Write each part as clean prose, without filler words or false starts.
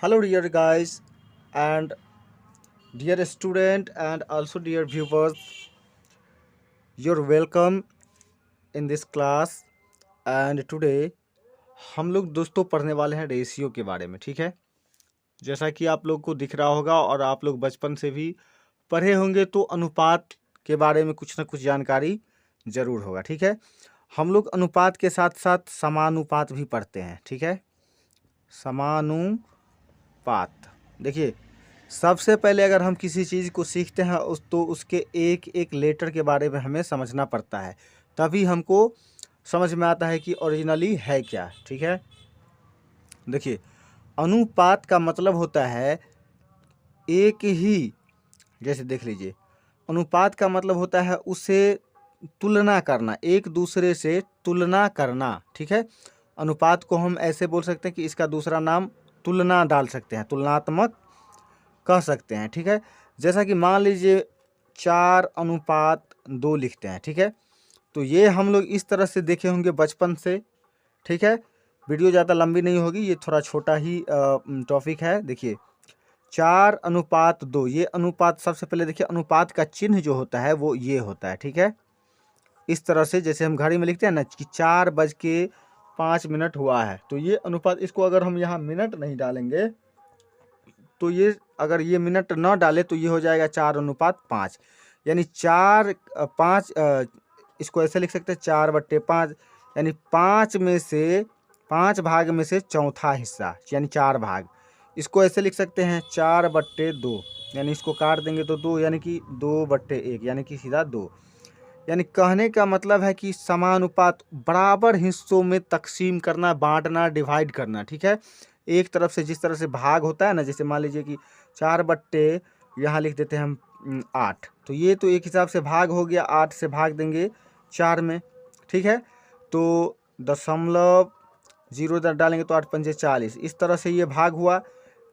Hello, dear guys, and dear student, and also dear viewers. You're welcome in this class. And today हम लोग दोस्तों पढ़ने वाले हैं रेशियो के बारे में। ठीक है, जैसा कि आप लोग को दिख रहा होगा और आप लोग बचपन से भी पढ़े होंगे, तो अनुपात के बारे में कुछ ना कुछ जानकारी जरूर होगा। ठीक है, हम लोग अनुपात के साथ साथ समानुपात भी पढ़ते हैं। ठीक है, समानुपात। देखिए, सबसे पहले अगर हम किसी चीज़ को सीखते हैं तो उसके एक एक लेटर के बारे में हमें समझना पड़ता है, तभी हमको समझ में आता है कि ओरिजिनली है क्या। ठीक है, देखिए, अनुपात का मतलब होता है एक ही, जैसे देख लीजिए, अनुपात का मतलब होता है उसे तुलना करना, एक दूसरे से तुलना करना। ठीक है, अनुपात को हम ऐसे बोल सकते हैं कि इसका दूसरा नाम तुलना डाल सकते हैं, तुलनात्मक कह सकते हैं। ठीक है, जैसा कि मान लीजिए 4:2 लिखते हैं। ठीक है, तो ये हम लोग इस तरह से देखे होंगे बचपन से। ठीक है, वीडियो ज़्यादा लंबी नहीं होगी, ये थोड़ा छोटा ही टॉपिक है। देखिए, 4:2, ये अनुपात। सबसे पहले देखिए, अनुपात का चिन्ह जो होता है वो ये होता है। ठीक है, इस तरह से जैसे हम घड़ी में लिखते हैं ना कि 4:05 हुआ है, तो ये अनुपात। इसको अगर हम यहाँ मिनट नहीं डालेंगे तो ये, अगर ये मिनट न डाले तो ये हो जाएगा 4:5, यानी 4:5। इसको ऐसे लिख सकते हैं 4/5, यानी 5 भाग में से चौथा हिस्सा, यानी 4 भाग। इसको ऐसे लिख सकते हैं 4/2, यानी इसको काट देंगे तो 2, यानी कि 2/1, यानी कि सीधा 2। यानी कहने का मतलब है कि समानुपात बराबर हिस्सों में तकसीम करना, बांटना, डिवाइड करना। ठीक है, एक तरफ से जिस तरह से भाग होता है ना, जैसे मान लीजिए कि 4/, यहाँ लिख देते हैं हम 8, तो ये तो एक हिसाब से भाग हो गया, 8 से भाग देंगे 4 में। ठीक है, तो 0.0 डालेंगे तो 8×5 = 40। इस तरह से ये भाग हुआ।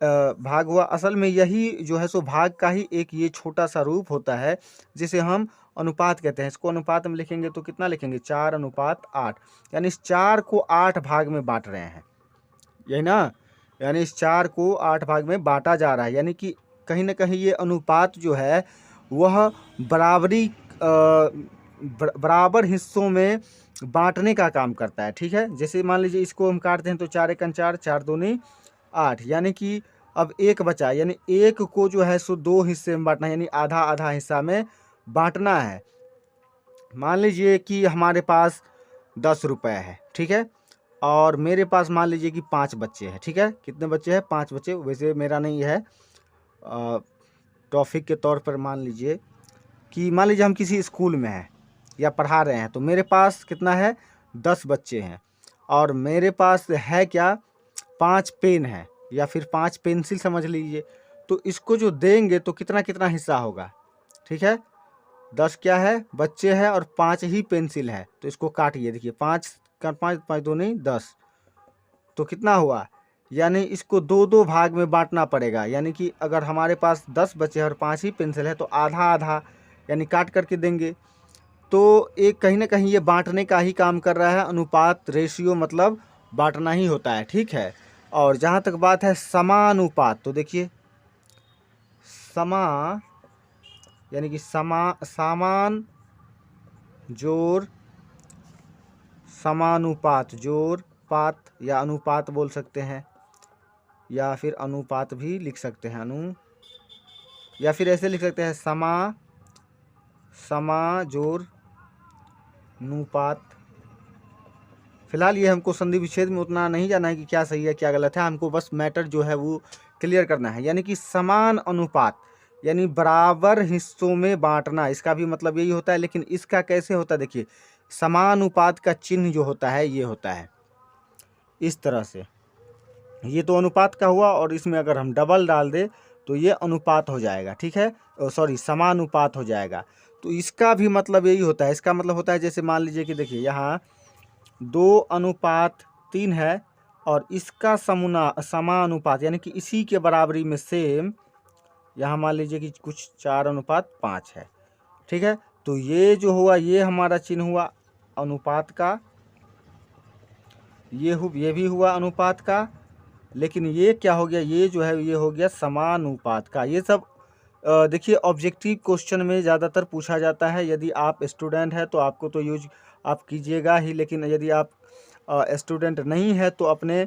भाग हुआ असल में यही जो है सो भाग का ही एक ये छोटा सा रूप होता है, जिसे हम अनुपात कहते हैं। इसको अनुपात में लिखेंगे तो कितना लिखेंगे, 4:8, यानी इस 4 को 8 भाग में बांट रहे हैं, यही ना। यानी इस 4 को 8 भाग में बांटा जा रहा है, यानी कि कहीं ना कहीं ये अनुपात जो है वह बराबर हिस्सों में बांटने का काम करता है। ठीक है, जैसे मान लीजिए इसको हम काटते हैं तो 4×1 = 4, 4×2 = 8, यानी कि अब एक बचा, यानी एक को जो है सो 2 हिस्से में बांटना है, यानी आधा आधा हिस्सा में बांटना है। मान लीजिए कि हमारे पास 10 रुपये है। ठीक है, और मेरे पास मान लीजिए कि 5 बच्चे हैं। ठीक है, कितने बच्चे हैं, 5 बच्चे। वैसे मेरा नहीं है, टॉपिक के तौर पर मान लीजिए कि मान लीजिए हम किसी स्कूल में हैं या पढ़ा रहे हैं, तो मेरे पास कितना है, 10 बच्चे हैं, और मेरे पास है क्या, 5 पेन है, या फिर 5 पेंसिल समझ लीजिए। तो इसको जो देंगे तो कितना कितना हिस्सा होगा। ठीक है, 10 क्या है, बच्चे हैं, और 5 ही पेंसिल है, तो इसको काटिए। देखिए, 5 का 5, 5×2 = 10, तो कितना हुआ, यानी इसको 2-2 भाग में बांटना पड़ेगा। यानी कि अगर हमारे पास 10 बचे हैं और 5 ही पेंसिल है तो आधा आधा, यानी काट करके देंगे। तो एक कहीं ना कहीं ये बांटने का ही काम कर रहा है। अनुपात, रेशियो मतलब बांटना ही होता है। ठीक है, और जहाँ तक बात है समानुपात, तो देखिए, समा यानी कि सामान जोड़ समानुपात, जोड़ पात या अनुपात बोल सकते हैं, या फिर अनुपात भी लिख सकते हैं, या फिर ऐसे लिख सकते हैं समा जोड़ अनुपात। फिलहाल ये हमको संधि विच्छेद में उतना नहीं जाना है कि क्या सही है क्या गलत है, हमको बस मैटर जो है वो क्लियर करना है। यानी कि समान अनुपात यानी बराबर हिस्सों में बांटना, इसका भी मतलब यही होता है। लेकिन इसका कैसे होता है, देखिए, समानुपात का चिन्ह जो होता है ये होता है इस तरह से। ये तो अनुपात का हुआ, और इसमें अगर हम डबल डाल दे तो ये अनुपात हो जाएगा। ठीक है, सॉरी, समानुपात हो जाएगा। तो इसका भी मतलब यही होता है। इसका मतलब होता है, जैसे मान लीजिए कि देखिए यहाँ 2:3 है, और इसका समानुपात यानी कि इसी के बराबरी में सेम यहाँ मान लीजिए कि कुछ 4:5 है। ठीक है, तो ये जो हुआ ये हमारा चिन्ह हुआ अनुपात का, ये भी हुआ अनुपात का, लेकिन ये क्या हो गया, ये जो है ये हो गया समानुपात का। ये सब देखिए ऑब्जेक्टिव क्वेश्चन में ज़्यादातर पूछा जाता है। यदि आप स्टूडेंट हैं तो आपको तो यूज आप कीजिएगा ही, लेकिन यदि आप स्टूडेंट नहीं है तो अपने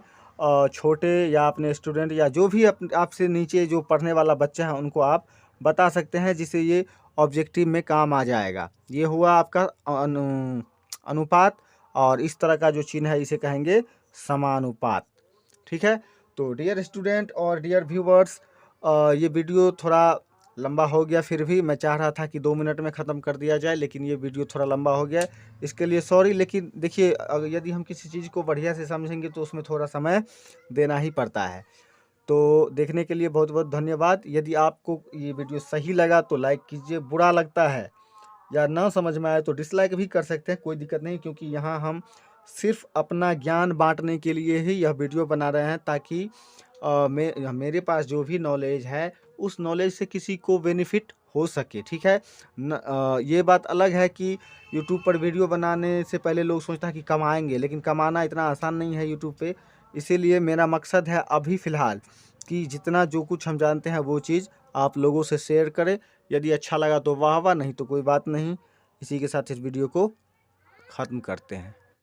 छोटे या अपने स्टूडेंट या जो भी आपसे नीचे जो पढ़ने वाला बच्चा है उनको आप बता सकते हैं, जिससे ये ऑब्जेक्टिव में काम आ जाएगा। ये हुआ आपका अनुपात, और इस तरह का जो चिन्ह है इसे कहेंगे समानुपात। ठीक है, तो डियर स्टूडेंट और डियर व्यूवर्स, ये वीडियो थोड़ा लंबा हो गया, फिर भी मैं चाह रहा था कि 2 मिनट में ख़त्म कर दिया जाए, लेकिन ये वीडियो थोड़ा लंबा हो गया, इसके लिए सॉरी। लेकिन देखिए यदि हम किसी चीज़ को बढ़िया से समझेंगे तो उसमें थोड़ा समय देना ही पड़ता है। तो देखने के लिए बहुत बहुत धन्यवाद। यदि आपको ये वीडियो सही लगा तो लाइक कीजिए, बुरा लगता है या ना समझ में आए तो डिसलाइक भी कर सकते हैं, कोई दिक्कत नहीं, क्योंकि यहाँ हम सिर्फ अपना ज्ञान बांटने के लिए ही यह वीडियो बना रहे हैं, ताकि मेरे पास जो भी नॉलेज है उस नॉलेज से किसी को बेनिफिट हो सके। ठीक है, ये बात अलग है कि यूट्यूब पर वीडियो बनाने से पहले लोग सोचता है कि कमाएंगे, लेकिन कमाना इतना आसान नहीं है यूट्यूब पे। इसीलिए मेरा मकसद है अभी फ़िलहाल कि जितना जो कुछ हम जानते हैं वो चीज़ आप लोगों से शेयर करें। यदि अच्छा लगा तो वाह वाह, नहीं तो कोई बात नहीं। इसी के साथ इस वीडियो को ख़त्म करते हैं।